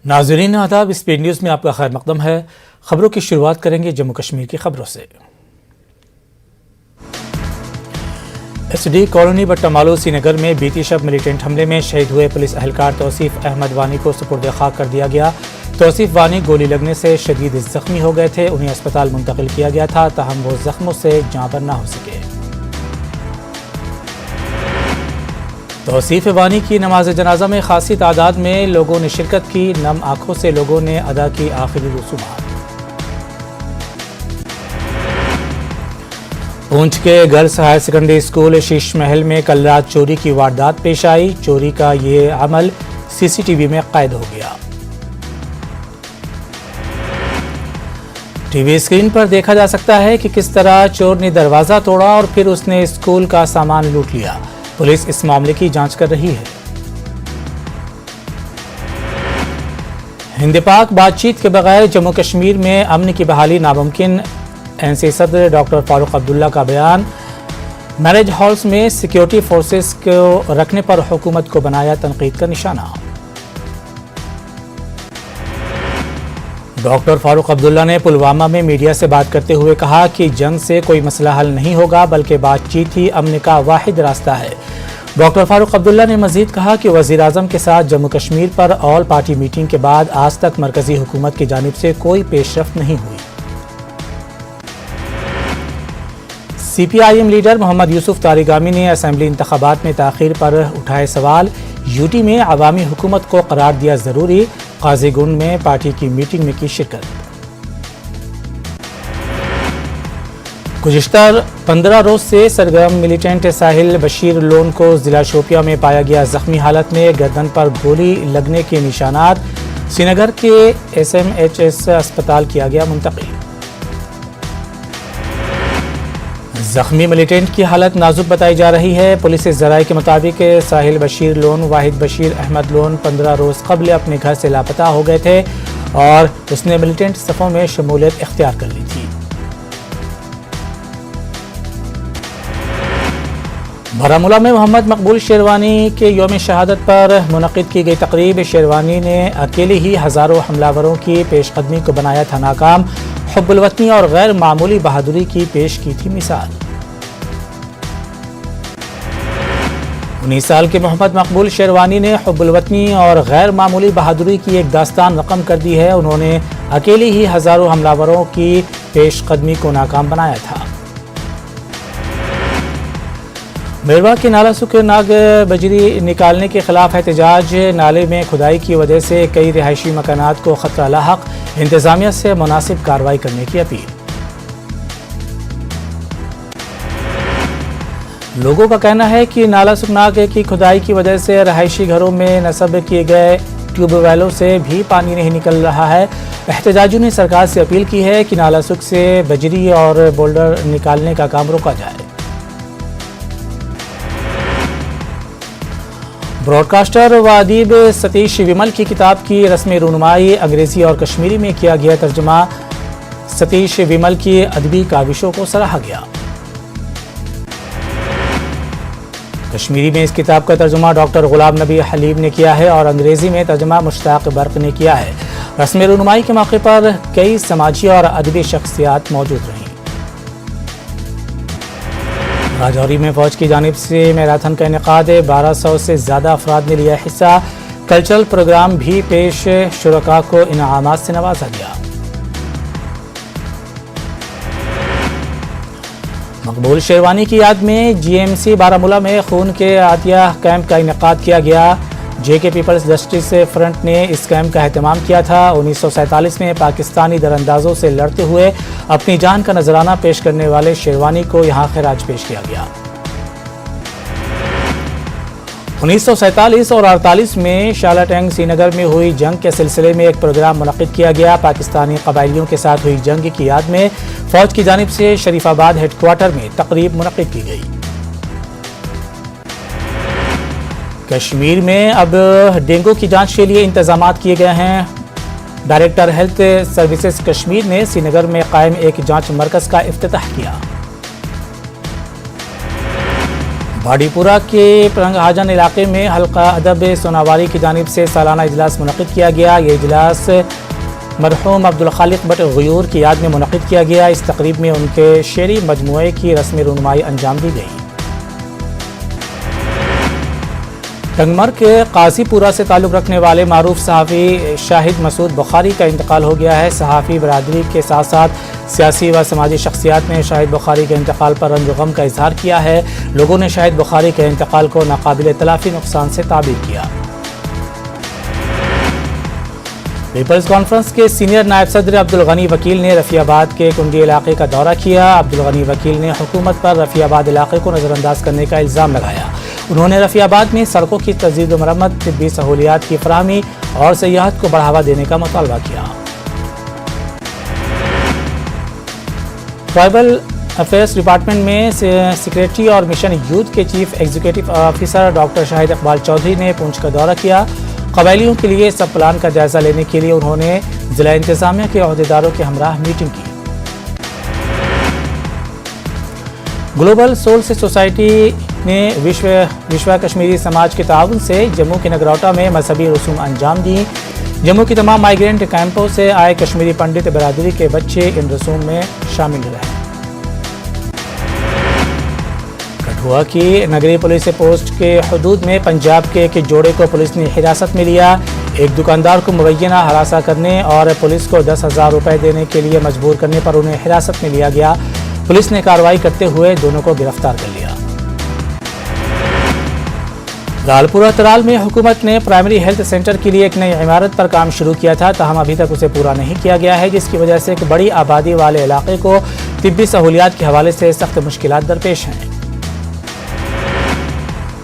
ناظرین آداب، speed news میں آپ کا خیر مقدم ہے۔ خبروں کی شروعات کریں گے جموں کشمیر کی خبروں سے۔ ایس ڈی کالونی بٹہ مالو سری نگر میں بیتی شب ملیٹنٹ حملے میں شہید ہوئے پولیس اہلکار توصیف احمد وانی کو سپرد خاک کر دیا گیا۔ توصیف وانی گولی لگنے سے شدید زخمی ہو گئے تھے، انہیں اسپتال منتقل کیا گیا تھا، تاہم وہ زخموں سے جاں بر نہ ہو سکے۔ توصیف وانی کی نماز جنازہ میں خاصی تعداد میں لوگوں نے شرکت کی، نم آنکھوں سے لوگوں نے ادا کی آخری رسومات۔ پونچھ کے گرلز ہائر سیکنڈری اسکول شیش محل میں کل رات چوری کی واردات پیش آئی، چوری کا یہ عمل سی سی ٹی وی میں قید ہو گیا۔ ٹی وی اسکرین پر دیکھا جا سکتا ہے کہ کس طرح چور نے دروازہ توڑا اور پھر اس نے اسکول کا سامان لوٹ لیا۔ پولیس اس معاملے کی جانچ کر رہی ہے۔ ہند پاک بات چیت کے بغیر جموں کشمیر میں امن کی بحالی ناممکن، این سی صدر ڈاکٹر فاروق عبداللہ کا بیان۔ میرج ہالز میں سیکیورٹی فورسز کو رکھنے پر حکومت کو بنایا تنقید کا نشانہ۔ ڈاکٹر فاروق عبداللہ نے پلوامہ میں میڈیا سے بات کرتے ہوئے کہا کہ جنگ سے کوئی مسئلہ حل نہیں ہوگا بلکہ بات چیت ہی امن کا واحد راستہ ہے۔ ڈاکٹر فاروق عبداللہ نے مزید کہا کہ وزیر اعظم کے ساتھ جموں کشمیر پر آل پارٹی میٹنگ کے بعد آج تک مرکزی حکومت کی جانب سے کوئی پیش رفت نہیں ہوئی۔ سی پی آئی ایم لیڈر محمد یوسف طارقانی نے اسمبلی انتخابات میں تاخیر پر اٹھائے سوال، یو ٹی میں عوامی حکومت کو قرار دیا ضروری، قاضی گنڈ میں پارٹی کی میٹنگ میں کی شرکت۔ گزشتہ 15 روز سے سرگرم ملیٹنٹ ساحل بشیر لون کو ضلع شوپیاں میں پایا گیا زخمی حالت میں، گردن پر گولی لگنے کے نشانات، سری نگر کے ایس ایم ایچ ایس اسپتال کیا گیا منتقل۔ زخمی ملیٹنٹ کی حالت نازک بتائی جا رہی ہے۔ پولیس ذرائع کے مطابق ساحل بشیر لون واحد بشیر احمد لون 15 روز قبل اپنے گھر سے لاپتہ ہو گئے تھے اور اس نے ملیٹنٹ صفوں میں شمولیت اختیار کر لی تھی۔ بارہمولہ میں محمد مقبول شیروانی کے یوم شہادت پر منعقد کی گئی تقریب، شیروانی نے اکیلے ہی ہزاروں حملہ وروں کی پیش قدمی کو بنایا تھا ناکام، حب الوطنی اور غیر معمولی بہادری کی پیش کی تھی مثال۔ 19 سال کے محمد مقبول شیروانی نے حب الوطنی اور غیر معمولی بہادری کی ایک داستان رقم کر دی ہے، انہوں نے اکیلے ہی ہزاروں حملہ وروں کی پیش قدمی کو ناکام بنایا تھا۔ میروا کے نالہ سکھ ناگ بجری نکالنے کے خلاف احتجاج، نالے میں کھدائی کی وجہ سے کئی رہائشی مکانات کو خطرہ لاحق، انتظامیہ سے مناسب کارروائی کرنے کی اپیل۔ لوگوں کا کہنا ہے کہ نالہ سکھ ناگ کی کھدائی کی وجہ سے رہائشی گھروں میں نصب کیے گئے ٹیوب ویلوں سے بھی پانی نہیں نکل رہا ہے۔ احتجاجیوں نے سرکار سے اپیل کی ہے کہ نالہ سکھ سے بجری اور بولڈر نکالنے کا کام روکا جائے۔ براڈ کاسٹر و ادیب ستیش ومل کی کتاب کی رسمی رونمائی، انگریزی اور کشمیری میں کیا گیا ترجمہ، ستیش ومل کی ادبی کاوشوں کو سراہا گیا۔ کشمیری میں اس کتاب کا ترجمہ ڈاکٹر غلام نبی حلیم نے کیا ہے اور انگریزی میں ترجمہ مشتاق برق نے کیا ہے۔ رسمی رونمائی کے موقع پر کئی سماجی اور ادبی شخصیات موجود رہیں۔ راجوری میں فوج کی جانب سے میراتھن کا انعقاد، 1200 سے زیادہ افراد نے لیا حصہ، کلچرل پروگرام بھی پیش، شرکاء کو انعامات سے نوازا گیا۔ مقبول شیروانی کی یاد میں جی ایم سی بارہمولہ میں خون کے عطیہ کیمپ کا انعقاد کیا گیا، جے کے پیپلز جسٹس فرنٹ نے اس کیمپ کا اہتمام کیا تھا۔ 1947 میں پاکستانی دراندازوں سے لڑتے ہوئے اپنی جان کا نذرانہ پیش کرنے والے شیروانی کو یہاں خراج پیش کیا گیا۔ 1947 اور 48 میں شالاٹینگ سری نگر میں ہوئی جنگ کے سلسلے میں ایک پروگرام منعقد کیا گیا۔ پاکستانی قبائلیوں کے ساتھ ہوئی جنگ کی یاد میں فوج کی جانب سے شریف آباد ہیڈ کوارٹر میں تقریب منعقد کی گئی۔ کشمیر میں اب ڈینگو کی جانچ کے لیے انتظامات کیے گئے ہیں۔ ڈائریکٹر ہیلتھ سروسز کشمیر نے سری نگر میں قائم ایک جانچ مرکز کا افتتاح کیا۔ भाड़ी पुरा के परंगहाजन इलाके में हल्का अदब सोनावारी की जानिब से सालाना इजलास मुनक़िद किया गया। ये इजलास मरहूम अब्दुल खालिक बट गयूर की याद में मुनक़िद किया गया। इस तकरीब में उनके शेरी मजमूए की रस्मी रुनमाई अंजाम दी गई। टंगमर के कासीपुरा से ताल्लुक़ रखने वाले मारूफ सहाफ़ी शाहिद मसूद बुखारी का इंतकाल हो गया है। सहाफ़ी बरादरी के साथ साथ सियासी व समाजी शख्सियात ने शाहिद बुखारी के इंतकाल पर रंज गम का इजहार किया है। लोगों ने शाहिद बुखारी के इंतकाल को नाकाबिल तलाफ़ी नुकसान से ताबीर किया। पीपल्स कॉन्फ्रेंस के सीनियर नायब सदर अब्दुल गनी वकील ने रफ़ियाबाद के कुंडी इलाके का दौरा किया। अब्दुल गनी वकील ने हुकूमत पर रफ़ियाबाद इलाके को नज़रअंदाज करने का इल्ज़ाम लगाया। उन्होंने रफ़ियाबाद में सड़कों की तजदीद व मरम्मत, तिब्बी सहूलियात की फराहमी और सियाहत को बढ़ावा देने का मुतालबा किया। ट्राइबल अफेयर्स डिपार्टमेंट में सेक्रेटरी और मिशन यूथ के chief executive officer doctor Shahid Iqbal Chaudhary ने पूंछ का दौरा किया। कबायलियों के लिए सब प्लान का जायजा लेने के लिए उन्होंने जिला इंतजामिया के अहदेदारों के हमराह मीटिंग की। ग्लोबल सोल सोसाइटी ने विश्व कश्मीरी समाज के ताउन से जम्मू के नगरौटा में मजहबी रसूम अंजाम दी। जम्मू की तमाम माइग्रेंट कैंपों से आए कश्मीरी पंडित बिरादरी के बच्चे इन रसूम में शामिल रहे। कठुआ की नगरीय पुलिस पोस्ट के हदूद में पंजाब के एक जोड़े को पुलिस ने हिरासत में लिया। एक दुकानदार को मुबैना हरासा करने और पुलिस को 10,000 रुपये देने के लिए मजबूर करने पर उन्हें हिरासत में लिया गया। पुलिस ने कार्रवाई करते हुए दोनों को गिरफ्तार कर लिया। लालपुरा तराल में हुकूमत ने प्राइमरी हेल्थ सेंटर के लिए एक नई इमारत पर काम शुरू किया था, ताहम अभी तक उसे पूरा नहीं किया गया है, जिसकी वजह से एक बड़ी आबादी वाले इलाके को तिब्बी सहूलियात के हवाले से सख्त मुश्किलात दरपेश हैं।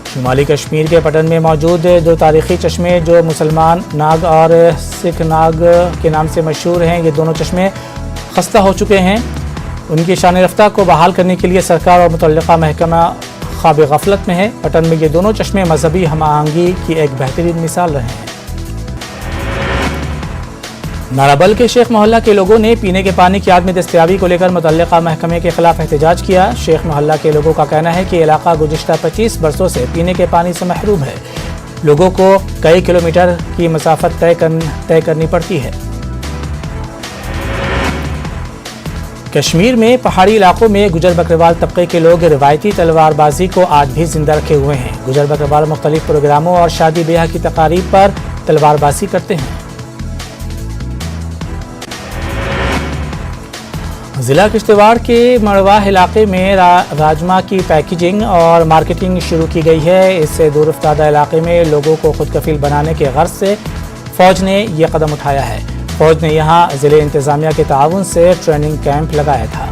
शुमाली कश्मीर के पटन में मौजूद दो तारीखी चश्मे जो मुसलमान नाग और सिख नाग के नाम से मशहूर हैं, ये दोनों चश्मे खस्ता हो चुके हैं। उनकी शान रफ्ता को बहाल करने के लिए सरकार और मुतल्लिका महकमा ख्वाब गफलत में है। पटन में ये दोनों चश्मे मजहबी हम आहंगी की एक बेहतरीन मिसाल रहे हैं। नाराबल के शेख मोहल्ला के लोगों ने पीने के पानी की आदमी दस्तयाबी को लेकर मुतल्लिका महकमे के खिलाफ एहतजाज किया। शेख मोहल्ला के लोगों का कहना है कि इलाका गुज़िश्ता 25 बरसों से पीने के पानी से महरूम है। लोगों को कई किलोमीटर की मसाफत तय करनी पड़ती है। कश्मीर में पहाड़ी इलाकों में गुजर बकरवाल तबके के लोग रिवायती तलवारबाजी को आज भी जिंदा रखे हुए हैं। गुजर बकरवाल मुख्तलिफ प्रोग्रामों और शादी ब्याह की तकारीब पर तलवारबाजी करते हैं। ज़िला किश्तवाड़ के मड़वाह इलाके में राजमा की पैकेजिंग और मार्केटिंग शुरू की गई है। इससे दूरअफ्तादा इलाके में लोगों को खुद कफील बनाने के गर्ज से फ़ौज ने यह कदम उठाया है। फ़ौज ने यहाँ ज़िले इंतज़ामिया के ताउन से ट्रेनिंग कैंप लगाया था।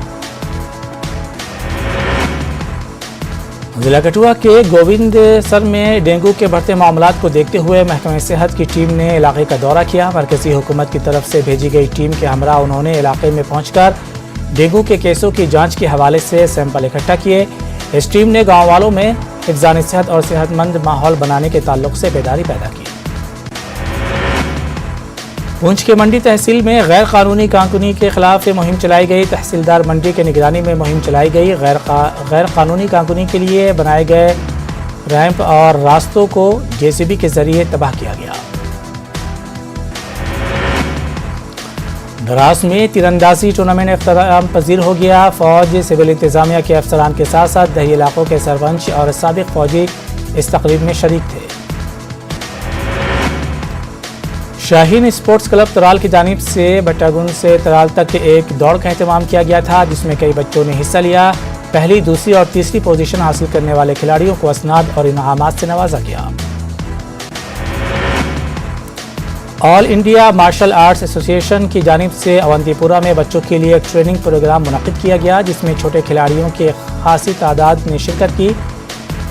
ज़िला कठुआ के गोविंद सर में डेंगू के बढ़ते मामलात को देखते हुए महकमे सेहत की टीम ने इलाके का दौरा किया। मरकज़ी हुकूमत की तरफ से भेजी गई टीम के हमरा उन्होंने इलाके में पहुँचकर डेंगू के केसों की जांच के हवाले से सैंपल इकट्ठा किए। इस टीम ने गाँव वालों में हिफ्ज़ान सेहत और सेहतमंद माहौल बनाने के ताल्लुक से बेदारी पैदा की। पूंछ के मंडी तहसील में गैर कानूनी कांकुनी के खिलाफ मुहिम चलाई गई। तहसीलदार मंडी के निगरानी में मुहिम चलाई गई। गैर कानूनी कांकुनी के लिए बनाए गए रैंप और रास्तों को जेसीबी के जरिए तबाह किया गया। द्रास में तीरंदाजी टूर्नामेंट इख्तिताम पजीर हो गया। फौज सिविल इंतजामिया के अफसरान के साथ साथ दही इलाकों के सरपंच और साबिक फौजी इस तकरीब में शरीक थे। शाहीन स्पोर्ट्स क्लब तराल की जानिब से बट्टागुंड से तराल तक एक दौड़ का एहतमाम किया गया था, जिसमें कई बच्चों ने हिस्सा लिया। पहली, दूसरी और तीसरी पोजीशन हासिल करने वाले खिलाड़ियों को असनाद और इनामात से नवाजा गया। All India martial arts association की जानिब से अवंतीपुरा में बच्चों के लिए एक ट्रेनिंग प्रोग्राम मुनक़िद किया गया, जिसमें छोटे खिलाड़ियों की खासी तादाद ने शिरकत की।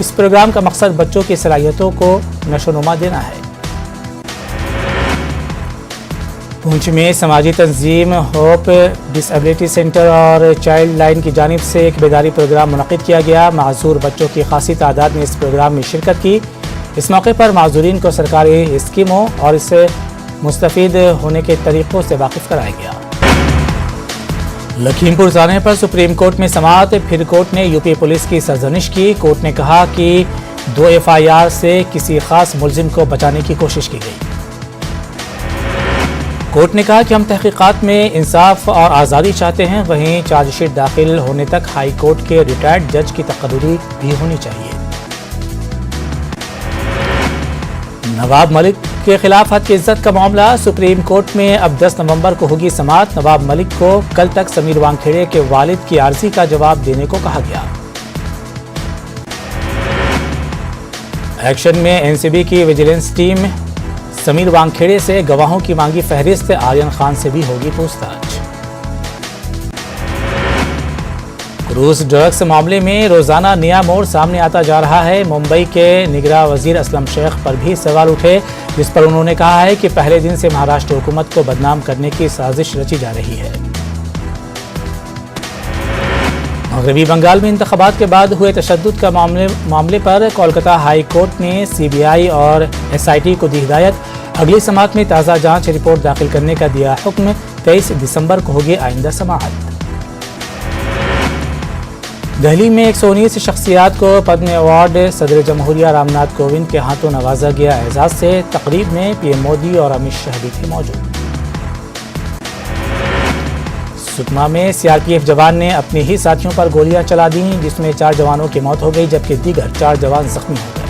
इस प्रोग्राम का मकसद बच्चों की सलाहियतों को नशोनुमा देना है। पूंछ में समाजी तंजीम होप डिसेबिलिटी सेंटर और चाइल्ड लाइन की जानिब से एक बेदारी प्रोग्राम मुनक़िद किया गया। माजूर बच्चों की खासी तादाद ने इस प्रोग्राम में शिरकत की। इस मौके पर माजूरीन को सरकारी स्कीमों और इससे मुस्तफ़ीद होने के तरीक़ों से वाकिफ़ कराया गया। लखीमपुर जाने पर सुप्रीम कोर्ट में समाअत, फिर कोर्ट ने यूपी पुलिस की सरजनिश की। कोर्ट ने कहा कि 2 FIR से किसी खास मुलजिम को बचाने की कोशिश की गई। कोर्ट ने कहा कि हम तहकीकात में इंसाफ और आज़ादी चाहते हैं, वहीं चार्जशीट दाखिल होने तक हाई कोर्ट के रिटायर्ड जज की तकर्री भी होनी चाहिए। नवाब मलिक के खिलाफ हद की इज्जत का मामला, सुप्रीम कोर्ट में अब 10 नवंबर को होगी समाअत। नवाब मलिक को कल तक समीर वानखेड़े के वालिद की अर्जी का जवाब देने को कहा गया। एक्शन में एनसीबी की विजिलेंस टीम समीर वानखेड़े से गवाहों की मांगी फहरिस्त, आर्यन खान से भी होगी पूछताछ। क्रूज ड्रग्स मामले में रोजाना नया मोड़ सामने आता जा रहा है। मुंबई के निगरां वजीर असलम शेख पर भी सवाल उठे, जिस पर उन्होंने कहा है कि पहले दिन से महाराष्ट्र हुकूमत को बदनाम करने की साजिश रची जा रही है। मगरबी बंगाल में इंतखाबात के बाद हुए तशद्दुद का मामले पर कोलकाता हाई कोर्ट ने CBI और SIT को दी हिदायत। अगली समाअत में ताज़ा जांच रिपोर्ट दाखिल करने का दिया हुक्म। 23 दिसंबर को होगी आइंदा समाअत। दिल्ली में 119 शख्सियात को पद्म अवार्ड सदर जमहूरिया रामनाथ कोविंद के हाथों नवाजा गया। एजाज से तकरीब में PM मोदी और अमित शाह भी थे मौजूद। सुकमा में CRPF जवान ने अपने ही साथियों पर गोलियां चला दी, जिसमें 4 जवानों की मौत हो गई जबकि दीगर 4 जवान जख्मी हो गए।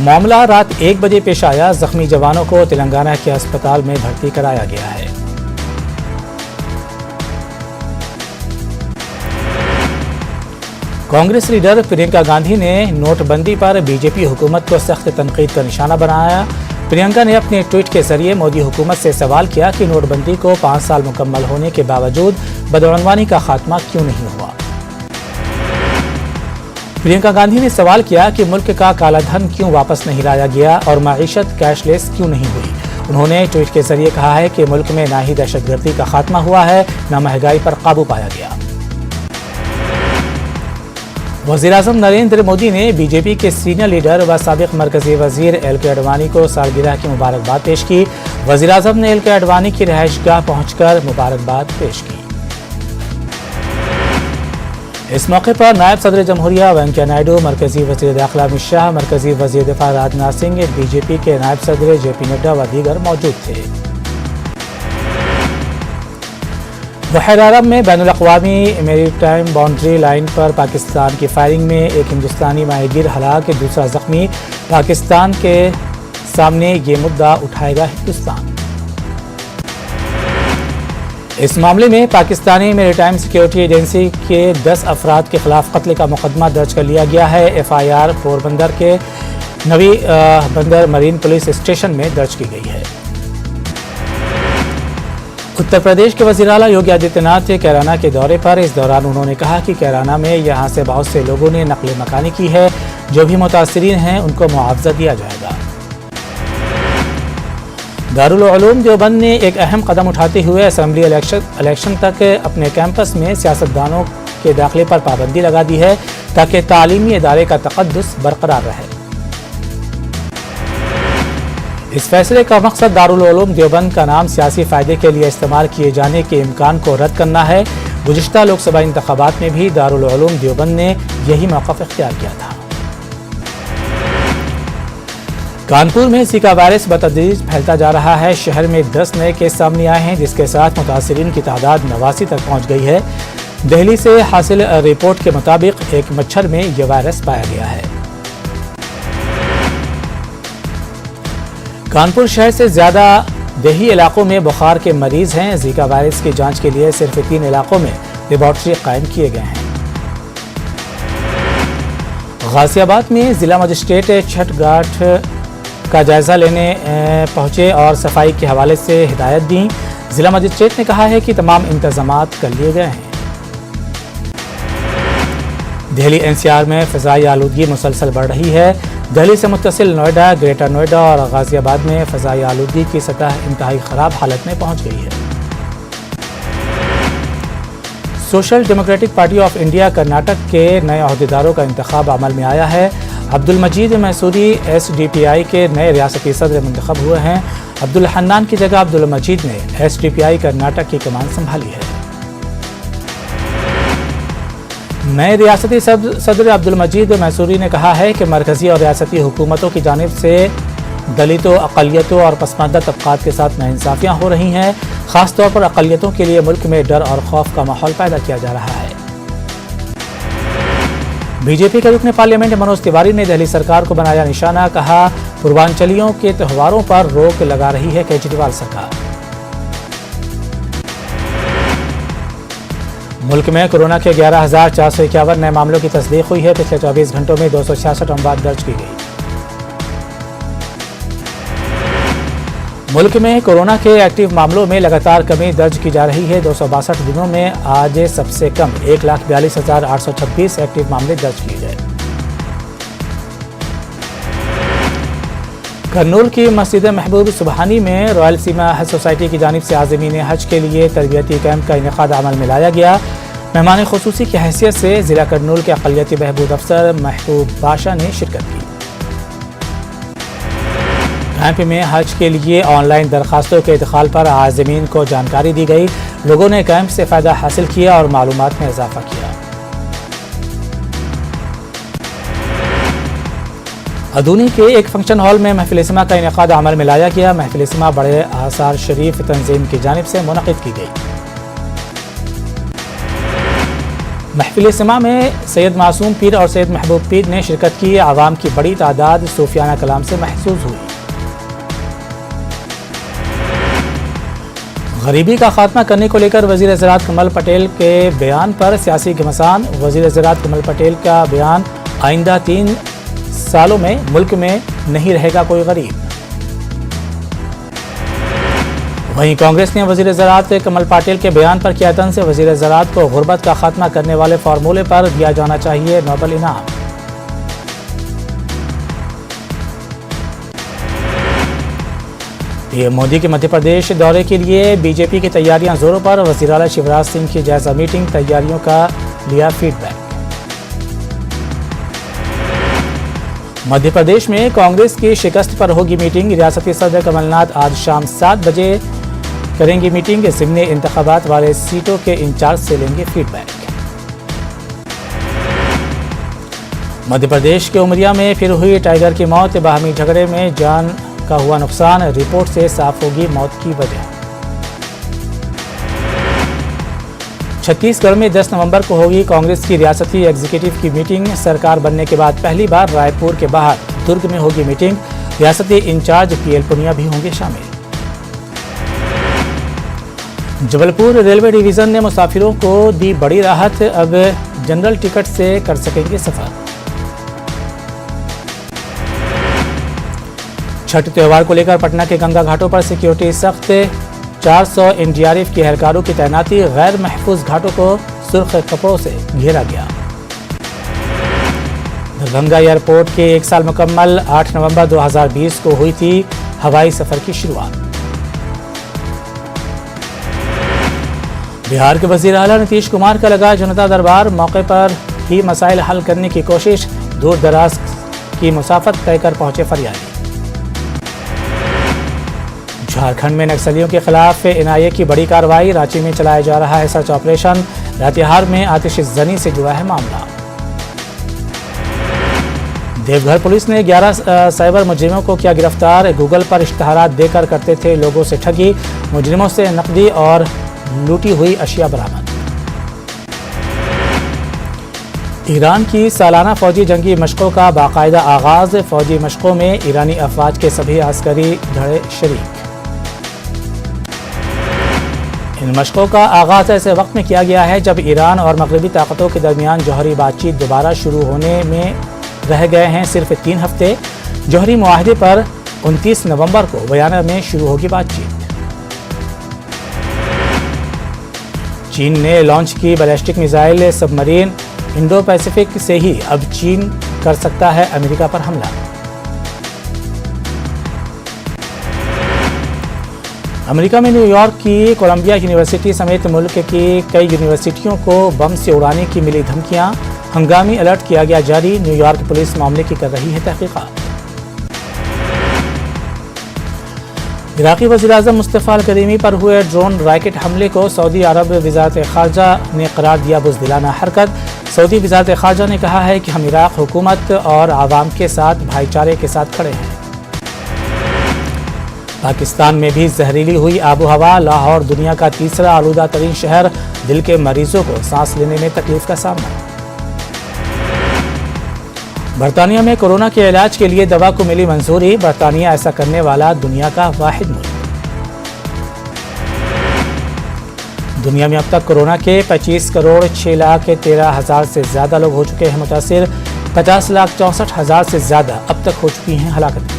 मामला रात 1 बजे पेश आया। जख्मी जवानों को तेलंगाना के अस्पताल में भर्ती कराया गया है। कांग्रेस लीडर प्रियंका गांधी ने नोटबंदी पर बीजेपी हुकूमत को सख्त तनकीद का निशाना बनाया। प्रियंका ने अपने ट्वीट के जरिए मोदी हुकूमत से सवाल किया कि नोटबंदी को 5 साल मुकम्मल होने के बावजूद बदعنوانی का खात्मा क्यों नहीं हुआ। प्रियंका गांधी ने सवाल किया कि मुल्क का काला धन क्यों वापस नहीं लाया गया और मईशत कैशलेस क्यों नहीं हुई। उन्होंने ट्वीट के जरिए कहा है कि मुल्क में ना ही दहशतगर्दी का खात्मा हुआ है, न महंगाई पर काबू पाया गया। वज़ीर-ए-आज़म नरेंद्र मोदी ने बीजेपी के सीनियर लीडर व साबिक मरकजी वजीर LK आडवाणी को सालगिरह की मुबारकबाद पेश की। वज़ीर-ए-आज़म ने LK आडवाणी की रिहाइशगाह पहुंचकर मुबारकबाद पेश की। इस मौके पर नायब सदर जमहूरिया वेंकैया नायडू, मरकजी वज़ीर दाखिला अमित शाह, मरकजी वज़ीर दिफा राजनाथ सिंह, बीजेपी के नायब सदर JP नड्डा व दीगर मौजूद थे। बहर अरब में बैनुल-अक़वामी मैरीटाइम बाउंड्री लाइन पर पाकिस्तान की फायरिंग में एक हिंदुस्तानी माहीगीर हलाक, दूसरा जख्मी। पाकिस्तान के सामने ये मुद्दा उठाएगा हिंदुस्तान। इस मामले में पाकिस्तानी मैरीटाइम सिक्योरिटी एजेंसी के 10 अफराद के खिलाफ कत्ल का मुकदमा दर्ज कर लिया गया है। FIR पोरबंदर के नवी बंदर मरीन पुलिस स्टेशन में दर्ज की गई है। उत्तर प्रदेश के वज़ीर आला योगी आदित्यनाथ कैराना के दौरे पर। इस दौरान उन्होंने कहा कि कैराना में यहाँ से बहुत से लोगों ने नक़ल मकानी की है। जो भी मुतासिरीन हैं उनको मुआवजा दिया जाएगा। दारुल उलूम देवबंद ने एक अहम कदम उठाते हुए असेंबली इलेक्शन तक अपने कैंपस में सियासतदानों के दाखिले पर पाबंदी लगा दी है, ताकि तालीमी इदारे का तक़द्दुस बरकरार रहे। इस फैसले का मकसद दारुल उलूम देवबंद का नाम सियासी फ़ायदे के लिए इस्तेमाल किए जाने के इम्कान को रद्द करना है। गुज़िश्ता लोकसभा इंतखाबात में भी दारुल उलूम देवबंद ने यही मौक़िफ़ इख्तियार किया था। कानपुर में ज़िका वायरस बतदरीज फैलता जा रहा है। शहर में 10 नए केस सामने आए हैं, जिसके साथ मुतासिरीन की तादाद 89 तक पहुँच गई है। दिल्ली से हासिल रिपोर्ट के मुताबिक एक मच्छर में यह वायरस पाया गया है। कानपुर शहर से ज़्यादा देही इलाकों में बुखार के मरीज हैं। ज़िका वायरस की जांच के लिए सिर्फ 3 इलाकों में लेबॉर्ट्री कायम किए गए हैं। गाजियाबाद में जिला मजिस्ट्रेट छठ घाट का जायजा लेने पहुंचे और सफाई के हवाले से हिदायत दी। जिला मजिस्ट्रेट ने कहा है कि तमाम इंतजामात कर लिए गए हैं। दिल्ली NCR में फ़िज़ाई आलूदगी मुसलसल बढ़ रही है। दिल्ली से मुत्तसिल नोएडा, ग्रेटर नोएडा और गाजियाबाद में फ़िज़ाई आलूदगी की सतह इंतहाई ख़राब हालत में पहुंच गई है। Social democratic party of India Karnataka के नए अहदेदारों का इंतखाब अमल में आया है। अब्दुल मजीद मैसूरी SDPI के नए रियासती सदर मुंतखब हुए हैं। عبدالحنان کی جگہ عبدالمجید نے SDPI کرناٹک کی کمان سنبھالی ہے۔ نئے ریاستی صدر عبدالمجید میسوری نے کہا ہے کہ مرکزی اور ریاستی حکومتوں کی جانب سے دلتوں، اقلیتوں اور پسماندہ طبقات کے ساتھ ناانصافیاں ہو رہی ہیں۔ خاص طور پر اقلیتوں کے لیے ملک میں ڈر اور خوف کا ماحول پیدا کیا جا رہا ہے۔ BJP کے رکن پارلیمنٹ منوج تیواری نے دہلی سرکار کو بنایا نشانہ، کہا پوروانچلیوں کے تہواروں پر روک لگا رہی ہے کیجریوال سرکار۔ ملک میں کورونا کے 11,451 نئے معاملوں کی تصدیق ہوئی ہے۔ پچھلے 24 گھنٹوں میں 266 اموات درج کی گئی۔ ملک میں کورونا کے ایکٹیو معاملوں میں لگاتار کمی درج کی جا رہی ہے۔ 262 دنوں میں آج سب سے کم 1,42,826 ایکٹیو معاملے درج کیے گئے۔ کرنول کی مسجد محبوب سبحانی میں رائل سیما حج سوسائٹی کی جانب سے عازمین حج کے لیے تربیتی کیمپ کا انعقاد عمل میں لایا گیا۔ مہمان خصوصی کی حیثیت سے ضلع کرنول کے اقلیتی بہبود افسر محبوب باشا نے شرکت کی۔ کیمپ میں حج کے لیے آن لائن درخواستوں کے ادخال پر عازمین کو جانکاری دی گئی۔ لوگوں نے کیمپ سے فائدہ حاصل کیا اور معلومات میں اضافہ کیا۔ ادونی کے ایک فنکشن ہال میں محفل اجتماع کا انعقاد عمل میں لایا گیا۔ محفل اجتماع بڑے آثار شریف تنظیم کی جانب سے منعقد کی گئی۔ محفل اجتماع میں سید معصوم پیر اور سید محبوب پیر نے شرکت کی۔ عوام کی بڑی تعداد صوفیانہ کلام سے محظوظ ہوئی۔ غریبی کا خاتمہ کرنے کو لے کر وزیر زراعت کمل پٹیل کے بیان پر سیاسی گھمسان۔ وزیر زراعت کمل پٹیل کا بیان، آئندہ 3 سالوں میں ملک میں نہیں رہے گا کوئی غریب۔ وہیں کانگریس نے وزیر زراعت کمل پٹیل کے بیان پر کیا طنز۔ وزیر زراعت کو غربت کا خاتمہ کرنے والے فارمولے پر دیا جانا چاہیے نوبل انعام۔ PM مودی کے مدھیہ پردیش دورے کے لیے BJP کی تیاریاں زوروں پر۔ وزیر اعلیٰ شیوراج سنگھ کی جائزہ میٹنگ، تیاریوں کا لیا فیڈ بیک۔ مدھیہ پردیش میں کانگریس کی شکست پر ہوگی میٹنگ۔ ریاستی صدر کمل ناتھ آج شام 7 بجے کریں گی میٹنگ۔ ضمنی انتخابات والے سیٹوں کے انچارج سے لیں گے فیڈ بیک۔ مدھیہ پردیش کے امریا میں پھر ہوئی ٹائیگر کی موت۔ باہمی جھگڑے میں جان کا ہوا نقصان، رپورٹ سے صاف ہوگی موت کی وجہ۔ چھتیس گڑھ میں 10 نومبر کو ہوگی کانگریس کی ریاستی ایگزیکٹو کی میٹنگ۔ سرکار بننے کے بعد پہلی بار رائے پور کے باہر درگ میں ہوگی میٹنگ۔ ریاستی انچارج PL پونیا بھی ہوں گے شامل۔ جبل پور ریلوے ڈویژن نے مسافروں کو دی بڑی راحت، اب جنرل ٹکٹ سے کر سکیں گے سفر۔ چھٹ تہوار کو لے کر پٹنہ کے گنگا گھاٹوں پر سیکیورٹی سخت، 400 NDRF کے اہلکاروں کی تعیناتی۔ غیر محفوظ گھاٹوں کو سرخ کپڑوں سے گھیرا گیا۔ دربھنگا ایئرپورٹ کے 1 سال مکمل، 8 نومبر 2020 کو ہوئی تھی ہوائی سفر کی شروعات۔ بہار کے وزیر اعلیٰ نتیش کمار کا لگا جنتا دربار، موقع پر ہی مسائل حل کرنے کی کوشش، دور دراز کی مسافت طے کر پہنچے فریادی۔ جھارکھنڈ میں نکسلیوں کے خلاف NIA کی بڑی کارروائی، رانچی میں چلایا جا رہا ہے سرچ آپریشن۔ لاتیہار میں آتش زنی سے جڑا ہے معاملہ۔ دیوگھر پولیس نے 11 سائبر مجرموں کو کیا گرفتار، گوگل پر اشتہارات دے کر کرتے تھے لوگوں سے ٹھگی، مجرموں سے نقدی اور لوٹی ہوئی اشیاء برآمد۔ ایران کی سالانہ فوجی جنگی مشقوں کا باقاعدہ آغاز، فوجی مشقوں میں ایرانی افواج کے سبھی عسکری دھڑے شریک۔ ان مشقوں کا آغاز ایسے وقت میں کیا گیا ہے جب ایران اور مغربی طاقتوں کے درمیان جوہری بات چیت دوبارہ شروع ہونے میں رہ گئے ہیں صرف 3 ہفتے۔ جوہری معاہدے پر 29 نومبر کو ویانا میں شروع ہوگی بات چیت۔ چین نے لانچ کی بیلسٹک میزائل سب مرین، انڈو پیسیفک سے ہی اب چین کر سکتا ہے امریکہ پر حملہ۔ امریکہ میں نیو یارک کی کولمبیا یونیورسٹی سمیت ملک کی کئی یونیورسٹیوں کو بم سے اڑانے کی ملی دھمکیاں، ہنگامی الرٹ کیا گیا جاری، نیو یارک پولیس معاملے کی کر رہی ہے تحقیقات۔ عراقی وزیراعظم مصطفیٰ الکریمی پر ہوئے ڈرون راکٹ حملے کو سعودی عرب وزارت خارجہ نے قرار دیا بزدلانہ حرکت۔ سعودی وزارت خارجہ نے کہا ہے کہ ہم عراق حکومت اور عوام کے ساتھ بھائی چارے کے ساتھ کھڑے ہیں۔ پاکستان میں بھی زہریلی ہوئی آب و ہوا، لاہور دنیا کا تیسرا آلودہ ترین شہر، دل کے مریضوں کو سانس لینے میں تکلیف کا سامنا۔ برطانیہ میں کورونا کے علاج کے لیے دوا کو ملی منظوری، برطانیہ ایسا کرنے والا دنیا کا واحد ملک۔ دنیا میں اب تک کورونا کے 25 کروڑ 6 لاکھ 13 ہزار سے زیادہ لوگ ہو چکے ہیں متاثر، 50 لاکھ 64 ہزار سے زیادہ اب تک ہو چکی ہیں ہلاکتیں۔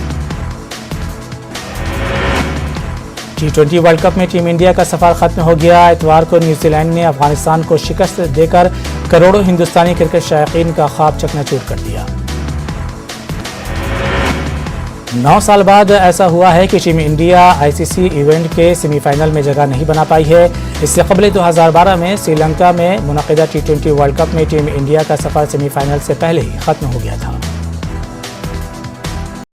T20 ورلڈ کپ میں ٹیم انڈیا کا سفر ختم ہو گیا۔ اتوار کو نیوزی لینڈ نے افغانستان کو شکست دے کر کروڑوں ہندوستانی کرکٹ شائقین کا خواب چکنا چور کر دیا۔ 9 سال بعد ایسا ہوا ہے کہ ٹیم انڈیا ICC ایونٹ کے سیمی فائنل میں جگہ نہیں بنا پائی ہے۔ اس سے قبل 2012 میں سری لنکا میں منعقدہ T20 ورلڈ کپ میں ٹیم انڈیا کا سفر سیمی فائنل سے پہلے ہی ختم ہو گیا تھا۔